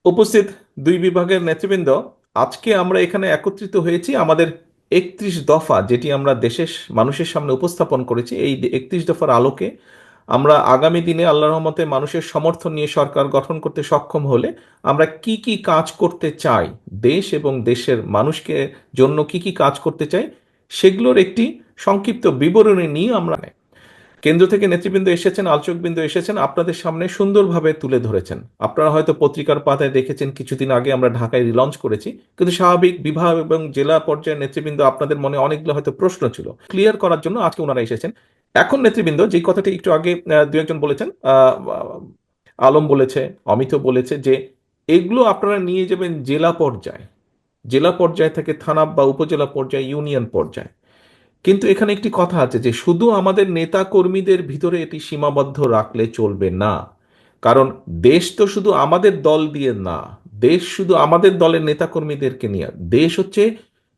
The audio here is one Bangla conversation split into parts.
উপস্থিত দুই বিভাগের নেতৃবৃন্দ, আজকে আমরা এখানে একত্রিত হয়েছি আমাদের 31 দফা যেটি আমরা দেশের মানুষের সামনে উপস্থাপন করেছি। এই 31 দফার আলোকে আমরা আগামী দিনে আল্লাহর রহমতে মানুষের সমর্থন নিয়ে সরকার গঠন করতে সক্ষম হলে আমরা কি কি কাজ করতে চাই, দেশ এবং দেশের মানুষকে জন্য কি কি কাজ করতে চাই, সেগুলোর একটি সংক্ষিপ্ত বিবরণী নিয়ে আমরা কেন্দ্র থেকে নেতৃবৃন্দ এসেছেন, আলোচকবৃন্দ এসেছেন, আপনাদের সামনে সুন্দরভাবে তুলে ধরেছেন। আপনারা হয়তো পত্রিকার পাতায় দেখেছেন, কিছুদিন আগে আমরা ঢাকায় রিলঞ্চ করেছি, কিন্তু স্বাভাবিক বিভাগ এবং জেলা পর্যায়ের নেতৃবৃন্দ আপনাদের মনে অনেকগুলো হয়তো প্রশ্ন ছিল, ক্লিয়ার করার জন্য আজকে ওনারা এসেছেন। এখন নেতৃবৃন্দ যে কথাটি একটু আগে দু একজন বলেছেন, আলম বলেছে, অমিত বলেছে যে এগুলো আপনারা নিয়ে যাবেন জেলা পর্যায়ে, জেলা পর্যায় থেকে থানা বা উপজেলা পর্যায়ে, ইউনিয়ন পর্যায়ে। কিন্তু এখানে একটি কথা আছে যে শুধু আমাদের নেতা কর্মীদের ভিতরে এটি সীমাবদ্ধ রাখলে চলবে না। কারণ দেশ তো শুধু আমাদের দল দিয়ে না, দেশ শুধু আমাদের দলের নেতা কর্মীদেরকে নিয়ে, দেশ হচ্ছে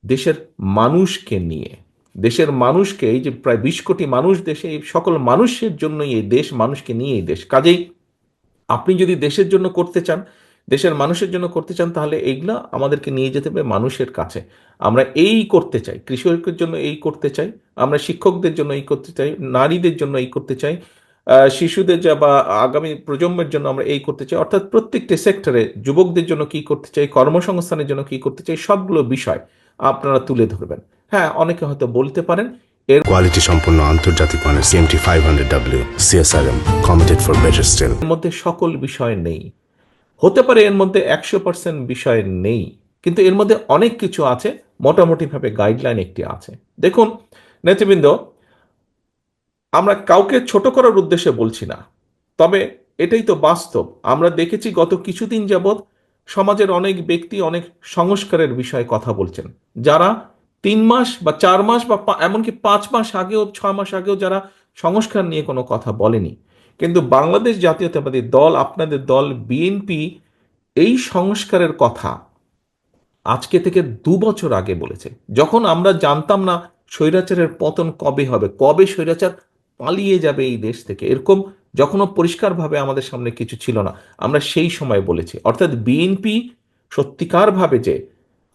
দেশের মানুষকে নিয়ে। দেশের মানুষকে, এই যে প্রায় 20 কোটি মানুষ দেশে, এই সকল মানুষের জন্যই এই দেশ, মানুষকে নিয়ে এই দেশ। কাজেই আপনি যদি দেশের জন্য করতে চান, দেশের মানুষের জন্য করতে চান, তাহলে এইগুলা আমাদেরকে নিয়ে যেতে হবে মানুষের কাছে। আমরা এই করতে চাই, কৃষকের জন্য এই করতে চাই, আমরা শিক্ষকদের জন্য এই করতে চাই, নারীদের জন্য এই করতে চাই, শিশুদের বা আগামী প্রজন্মের জন্য আমরা এই করতে চাই, অর্থাৎ প্রত্যেকটি সেক্টরে যুবকদের জন্য কি করতে চাই, কর্মসংস্থানের জন্য কি করতে চাই, সবগুলো বিষয় আপনারা তুলে ধরবেন। হ্যাঁ, অনেকে হয়তো বলতে পারেন এর কোয়ালিটি সম্পন্ন আন্তর্জাতিক মানের CMT 500W CSRM committed for better still। মধ্যে সকল বিষয় নেই, হতে পারে এর মধ্যে 100% বিষয় নেই, কিন্তু এর মধ্যে অনেক কিছু আছে। মোটামুটি ভাবে গাইডলাইন একটি আছে। দেখুন নেতৃবৃন্দ, আমরা কাউকে ছোট করার উদ্দেশ্যে বলছি না, তবে এটাই তো বাস্তব। আমরা দেখেছি গত কিছুদিন যাবৎ সমাজের অনেক ব্যক্তি অনেক সংস্কারের বিষয়ে কথা বলছেন, যারা 3 মাস বা 4 মাস বা এমনকি 5 মাস আগেও, 6 মাস আগেও যারা সংস্কার নিয়ে কোনো কথা বলেনি। কিন্তু বাংলাদেশ জাতীয়তাবাদী দল, আপনাদের দল বিএনপি, এই সংস্কারের কথা আজকে থেকে 2 বছর আগে বলেছে, যখন আমরা জানতাম না স্বৈরাচারের পতন কবে হবে, কবে স্বৈরাচার পালিয়ে যাবে এই দেশ থেকে, এরকম যখনও পরিষ্কারভাবে আমাদের সামনে কিছু ছিল না, আমরা সেই সময় বলেছি। অর্থাৎ বিএনপি সত্যিকার ভাবে যে,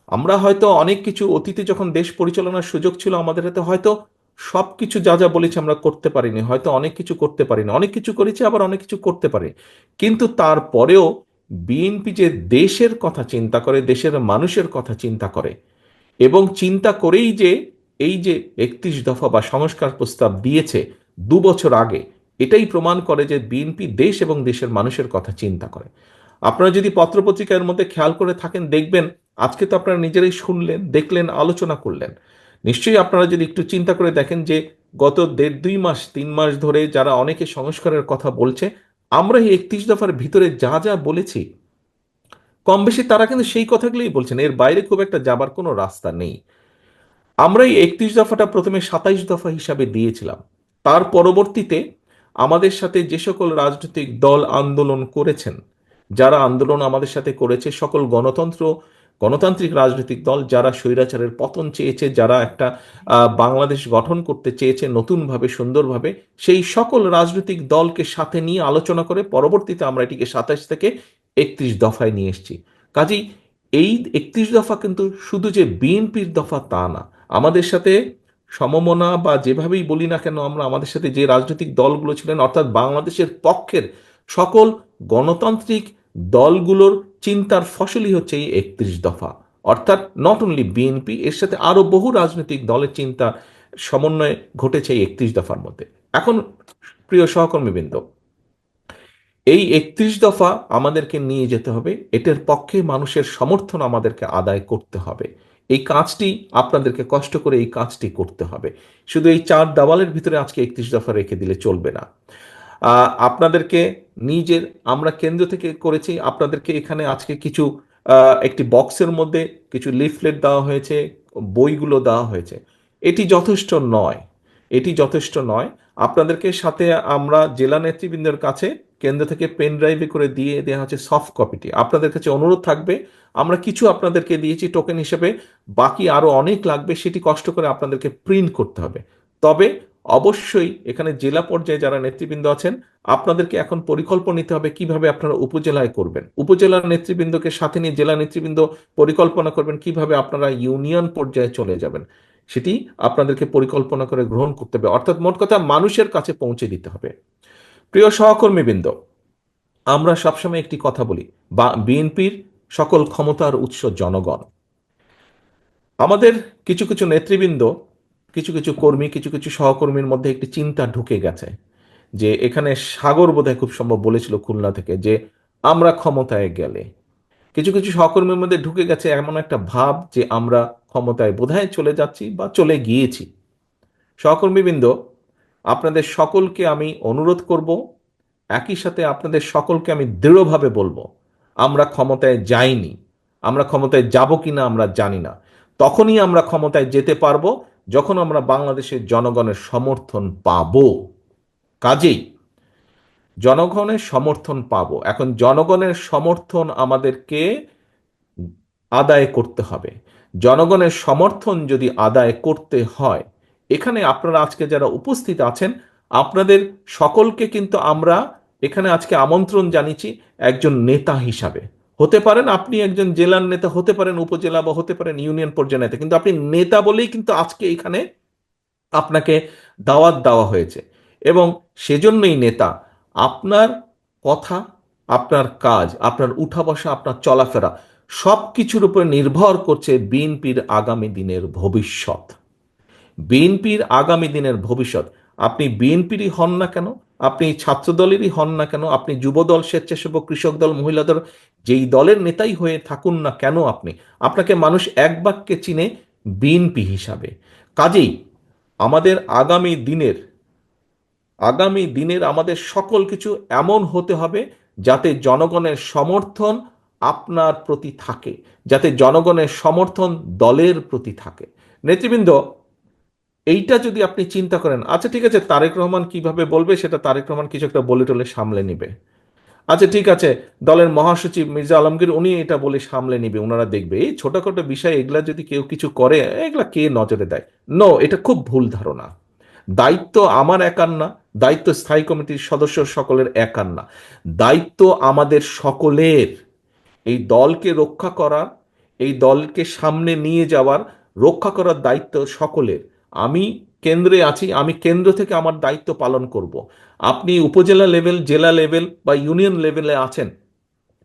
আমরা হয়তো অনেক কিছু অতীতে যখন দেশ পরিচালনার সুযোগ ছিল আমাদের হাতে, হয়তো সবকিছু যা যা বলেছি আমরা করতে পারিনি, হয়তো অনেক কিছু করতে পারিনি, অনেক কিছু করেছি, আবার অনেক কিছু করতে পারি। কিন্তু তারপরেও বিএনপি যে দেশের কথা চিন্তা করে, দেশের মানুষের কথা চিন্তা করে, এবং চিন্তা করেই যে এই যে 31 দফা বা সংস্কার প্রস্তাব দিয়েছে 2 বছর আগে, এটাই প্রমাণ করে যে বিএনপি দেশ এবং দেশের মানুষের কথা চিন্তা করে। আপনারা যদি পত্রপত্রিকার মধ্যে খেয়াল করে থাকেন, দেখবেন আজকে তো আপনারা নিজেরাই শুনলেন, দেখলেন, আলোচনা করলেন। নিশ্চয়ই আপনারা যদি একটু চিন্তা করে দেখেন যে গত 1.5-2 মাস 3 মাস ধরে যারা অনেকে সংস্কারের কথা বলছে, আমরা এই 31 দফার ভিতরে যা যা বলেছি, কম বেশি তারা কিন্তু সেই কথাগুলোই বলছেন, এর বাইরে খুব একটা যাবার কোনো রাস্তা নেই। আমরা এই 31 দফাটা প্রথমে 27 দফা হিসাবে দিয়েছিলাম। তার পরবর্তীতে আমাদের সাথে যে সকল রাজনৈতিক দল আন্দোলন করেছেন, যারা আন্দোলন আমাদের সাথে করেছে, সকল গণতান্ত্রিক রাজনৈতিক দল, যারা স্বৈরাচারের পতন চেয়েছে, যারা একটা বাংলাদেশ গঠন করতে চেয়েছে নতুনভাবে, সুন্দরভাবে, সেই সকল রাজনৈতিক দলকে সাথে নিয়ে আলোচনা করে পরবর্তীতে আমরা এটিকে 27 থেকে 31 দফায় নিয়ে এসেছি। কাজেই এই 31 দফা কিন্তু শুধু যে বিএনপির দফা তা না, আমাদের সাথে সমমনা বা যেভাবেই বলি না কেন আমরা, আমাদের সাথে যে রাজনৈতিক দলগুলো ছিলেন, অর্থাৎ বাংলাদেশের পক্ষের সকল গণতান্ত্রিক দলগুলোর চিন্তার ফসলই হচ্ছে এই 31 দফা। অর্থাৎ নট অনলি বিএনপি, এর সাথে আরো বহু রাজনৈতিক দলের চিন্তা সমন্বয়ে ঘটেছে এই 31 দফার মধ্যে। এখন প্রিয় সহকর্মীবৃন্দ, এই 31 দফা আমাদেরকে নিয়ে যেতে হবে, এটার পক্ষে মানুষের সমর্থন আমাদেরকে আদায় করতে হবে। এই কাজটি আপনাদেরকে কষ্ট করে এই কাজটি করতে হবে। শুধু এই চার দেওয়ালের ভিতরে আজকে 31 দফা রেখে দিলে চলবে না। আপনাদেরকে নিজের, আমরা কেন্দ্র থেকে করেছি, আপনাদেরকে এখানে আজকে কিছু একটি বক্সের মধ্যে কিছু লিফলেট দেওয়া হয়েছে, বইগুলো দেওয়া হয়েছে। এটি যথেষ্ট নয়, এটি যথেষ্ট নয়। আপনাদেরকে সাথে আমরা জেলা নেতৃবৃন্দের কাছে কেন্দ্র থেকে পেন ড্রাইভে করে দিয়ে দেওয়া হচ্ছে সফট কপিটি। আপনাদের কাছে অনুরোধ থাকবে, আমরা কিছু আপনাদেরকে দিয়েছি টোকেন হিসেবে, বাকি আরো অনেক লাগবে, সেটি কষ্ট করে আপনাদেরকে প্রিন্ট করতে হবে। তবে অবশ্যই এখানে জেলা পর্যায়ে যারা নেতৃবৃন্দ আছেন, আপনাদেরকে এখন পরিকল্পনা নিতে হবে কিভাবে আপনারা উপজেলায় করবেন। উপজেলার নেতৃবৃন্দকে সাথে নিয়ে জেলা নেতৃবৃন্দ পরিকল্পনা করবেন কিভাবে আপনারা ইউনিয়ন পর্যায়ে চলে যাবেন। সেটি আপনাদেরকে পরিকল্পনা করে গ্রহণ করতে হবে, অর্থাৎ মোট কথা মানুষের কাছে পৌঁছে দিতে হবে। প্রিয় সহকর্মীবৃন্দ, আমরা সবসময় একটি কথা বলি, বা বিএনপির সকল ক্ষমতার উৎস জনগণ। আমাদের কিছু কিছু নেতৃবৃন্দ, কিছু কিছু কর্মী, কিছু কিছু সহকর্মীর মধ্যে একটি চিন্তা ঢুকে গেছে যে এখানে সাগর বোধহয় খুব সম্ভব বলেছিল খুলনা থেকে, যে আমরা ক্ষমতায় গেলে, কিছু কিছু সহকর্মীর মধ্যে ঢুকে গেছে এমন একটা ভাব যে আমরা ক্ষমতায় বোধহয় চলে যাচ্ছি বা চলে গিয়েছি। সহকর্মীবৃন্দ, আপনাদের সকলকে আমি অনুরোধ করব, একই সাথে আপনাদের সকলকে আমি দৃঢ়ভাবে বলবো, আমরা ক্ষমতায় যাইনি। আমরা ক্ষমতায় যাব কিনা আমরা জানি না। তখনই আমরা ক্ষমতায় যেতে পারবো যখন আমরা বাংলাদেশের জনগণের সমর্থন পাবো। কাজেই জনগণের সমর্থন পাবো, এখন জনগণের সমর্থন আমাদেরকে আদায় করতে হবে। জনগণের সমর্থন যদি আদায় করতে হয়, এখানে আপনারা আজকে যারা উপস্থিত আছেন, আপনাদের সকলকে কিন্তু আমরা এখানে আজকে আমন্ত্রণ জানিয়েছি একজন নেতা হিসাবে। হতে পারেন আপনি একজন জেলার নেতা, হতে পারেন উপজেলা, বা হতে পারেন ইউনিয়ন পর্যায়ে নেতা, কিন্তু আপনি নেতা বলেই কিন্তু আজকে এখানে আপনাকে দাওয়াত দেওয়া হয়েছে। এবং সেজন্যই নেতা, আপনার কথা, আপনার কাজ, আপনার উঠা বসা, আপনার চলাফেরা সব কিছুর উপর নির্ভর করছে বিএনপির আগামী দিনের ভবিষ্যৎ। বিএনপির আগামী দিনের ভবিষ্যৎ। আপনি বিএনপিরই হন না কেন, আপনি ছাত্রদলেরই হন না কেন, আপনি যুবদল, স্বেচ্ছাসেবক, কৃষক দল, মহিলা দল, যেই দলের নেতাই হয়ে থাকুন না কেন, আপনাকে মানুষ এক বাক্যে চিনে বিএনপি হিসাবে। কাজেই আমাদের আগামী দিনের আমাদের সকল কিছু এমন হতে হবে যাতে জনগণের সমর্থন আপনার প্রতি থাকে, যাতে জনগণের সমর্থন দলের প্রতি থাকে। নেতৃবৃন্দ, এইটা যদি আপনি চিন্তা করেন, আচ্ছা ঠিক আছে, তারেক রহমান কিভাবে বলবে সেটা তারেক রহমান কিছু একটা বলে টলে সামলে নিবে। আচ্ছা ঠিক আছে, দলের মহাসচিব মির্জা আলমগীর উনি এটা বলে সামলে নিবে, ওনারা দেখবে। এই ছোটখাটো বিষয় এগুলা যদি কেউ কিছু করে, এগুলা কে নজরে দেয়? নো, এটা খুব ভুল ধারণা। দায়িত্ব আমার একার না, দায়িত্ব স্থায়ী কমিটির সদস্য সকলের একার না, দায়িত্ব আমাদের সকলের। এই দলকে রক্ষা করার, এই দলকে সামনে নিয়ে যাওয়ার, রক্ষা করার দায়িত্ব সকলের। আমি কেন্দ্রে আছি, আমি কেন্দ্র থেকে আমার দায়িত্ব পালন করব। আপনি উপজেলা লেভেল, জেলা লেভেল বা ইউনিয়ন লেভেলে আছেন,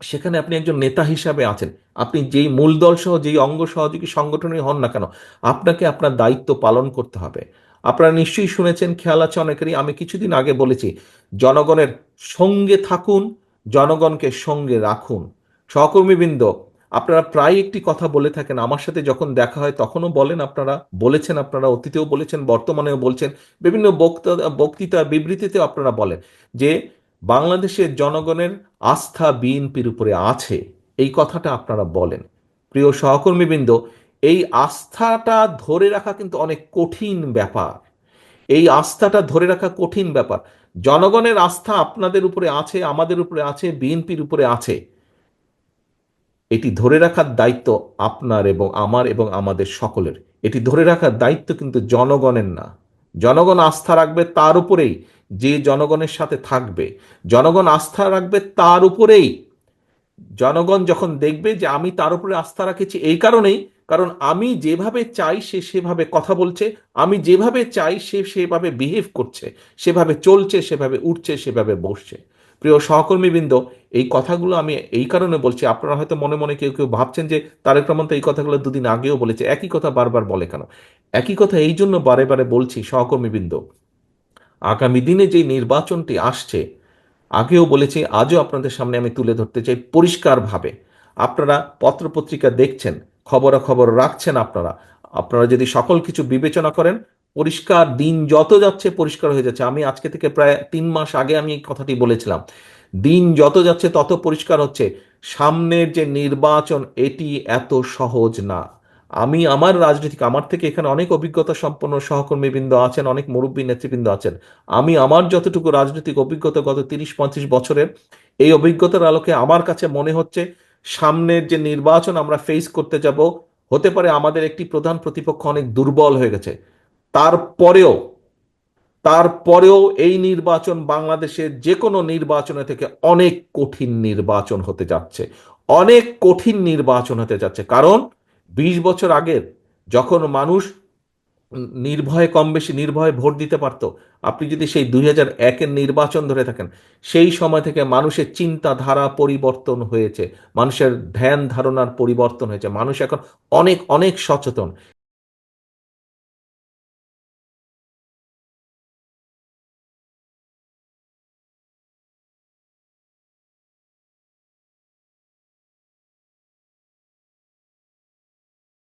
সেখানে আপনি একজন নেতা হিসাবে আছেন। আপনি যেই মূল দল সহ যেই অঙ্গ সহযোগী সংগঠনই হন না কেন, আপনাকে আপনার দায়িত্ব পালন করতে হবে। আপনারা নিশ্চয়ই শুনেছেন, খেয়াল আছে অনেকেরই, আমি কিছুদিন আগে বলেছি, জনগণের সঙ্গে থাকুন, জনগণকে সঙ্গে রাখুন। সহকর্মীবৃন্দ, আপনারা প্রায় একটি কথা বলে থাকেন, আমার সাথে যখন দেখা হয় তখনও বলেন, আপনারা বলেছেন, আপনারা অতীতেও বলেছেন, বর্তমানেও বলছেন, বিভিন্ন বক্তৃতা বিবৃতিতেও আপনারা বলেন যে বাংলাদেশের জনগণের আস্থা বিএনপির উপরে আছে। এই কথাটা আপনারা বলেন। প্রিয় সহকর্মীবৃন্দ, এই আস্থাটা ধরে রাখা কিন্তু অনেক কঠিন ব্যাপার। এই আস্থাটা ধরে রাখা কঠিন ব্যাপার। জনগণের আস্থা আপনাদের উপরে আছে, আমাদের উপরে আছে, বিএনপির উপরে আছে। এটি ধরে রাখার দায়িত্ব আপনার এবং আমার এবং আমাদের সকলের। এটি ধরে রাখার দায়িত্ব কিন্তু জনগণের না। জনগণ আস্থা রাখবে তার উপরেই যে জনগণের সাথে থাকবে। জনগণ আস্থা রাখবে তার উপরেই, জনগণ যখন দেখবে যে আমি তার উপরে আস্থা রাখেছি এই কারণেই, কারণ আমি যেভাবে চাই সে সেভাবে কথা বলছে, আমি যেভাবে চাই সে সেভাবে বিহেভ করছে, সেভাবে চলছে, সেভাবে উঠছে, সেভাবে বসছে। প্রিয় সহকর্মীবৃন্দ, এই কথাগুলো আমি এই কারণে বলছি, আপনারা হয়তো মনে মনে কেউ কেউ ভাবছেন যে তারেক রহমান তো এই কথাগুলো দুদিন আগেও বলেছে, একই কথা বারবার বলে কেন? একই কথা এই জন্য বারে বারে বলছি সহকর্মীবৃন্দ, আগামী দিনে যে নির্বাচনটি আসছে, আগেও বলেছি, আজও আপনাদের সামনে আমি তুলে ধরতে চাই পরিষ্কারভাবে। আপনারা পত্রপত্রিকা দেখছেন, খবরাখবর রাখছেন, আপনারা আপনারা যদি সকল কিছু বিবেচনা করেন, পরিষ্কার, দিন যত যাচ্ছে পরিষ্কার হয়ে যাচ্ছে। আমি আজকে থেকে প্রায় 3 মাস আগে আমি এই কথাটি বলেছিলাম, দিন যত যাচ্ছে তত পরিষ্কার হচ্ছে সামনের যে নির্বাচন, এটি এত সহজ না। আমি আমার রাজনৈতিক, আমার থেকে এখানে অনেক অভিজ্ঞতা সম্পন্ন সহকর্মীবৃন্দ আছেন, অনেক মুরব্বী নেতৃবৃন্দ আছেন। আমি আমার যতটুকু রাজনৈতিক অভিজ্ঞতা গত 30-35 বছরের, এই অভিজ্ঞতার আলোকে আমার কাছে মনে হচ্ছে সামনের যে নির্বাচন আমরা ফেস করতে যাব, হতে পারে আমাদের একটি প্রধান প্রতিপক্ষ অনেক দুর্বল হয়ে গেছে, তারপরেও তারপরেও এই নির্বাচন বাংলাদেশের যে কোনো নির্বাচনে থেকে অনেক কঠিন নির্বাচন হতে যাচ্ছে, অনেক কঠিন নির্বাচন হতে যাচ্ছে। কারণ 20 বছর আগের যখন মানুষ নির্ভয়ে, কম বেশি নির্ভয়ে ভোট দিতে পারতো, আপনি যদি সেই 2001-এর নির্বাচন ধরে থাকেন, সেই সময় থেকে মানুষের চিন্তাধারা পরিবর্তন হয়েছে, মানুষের ধ্যান ধারণার পরিবর্তন হয়েছে, মানুষ এখন অনেক অনেক সচেতন।